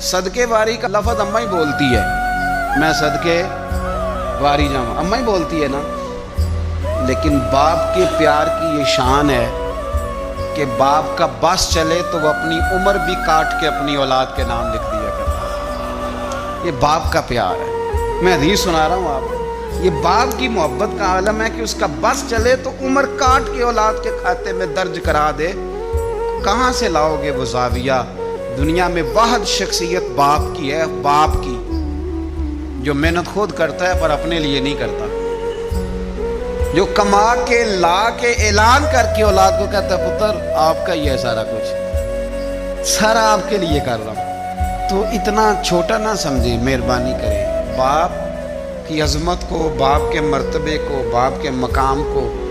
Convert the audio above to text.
صدقے واری کا لفظ اماں ہی بولتی ہے، میں صدقے واری جاؤں، اماں ہی بولتی ہے نا۔ لیکن باپ کے پیار کی یہ شان ہے کہ باپ کا بس چلے تو وہ اپنی عمر بھی کاٹ کے اپنی اولاد کے نام لکھ دیا کرتا ہے۔ یہ باپ کا پیار ہے، میں حدیث سنا رہا ہوں آپ کو۔ یہ باپ کی محبت کا عالم ہے کہ اس کا بس چلے تو عمر کاٹ کے اولاد کے کھاتے میں درج کرا دے۔ کہاں سے لاؤ گے وہ زاویہ؟ دنیا میں واحد شخصیت باپ کی ہے، باپ کی، جو محنت خود کرتا ہے پر اپنے لیے نہیں کرتا، جو کما کے لا کے اعلان کر کے اولاد کو کہتا ہے پتر آپ کا ہی ہے سارا کچھ، سارا آپ کے لیے کر رہا ہوں۔ تو اتنا چھوٹا نہ سمجھیں، مہربانی کریں۔ باپ کی عظمت کو، باپ کے مرتبے کو، باپ کے مقام کو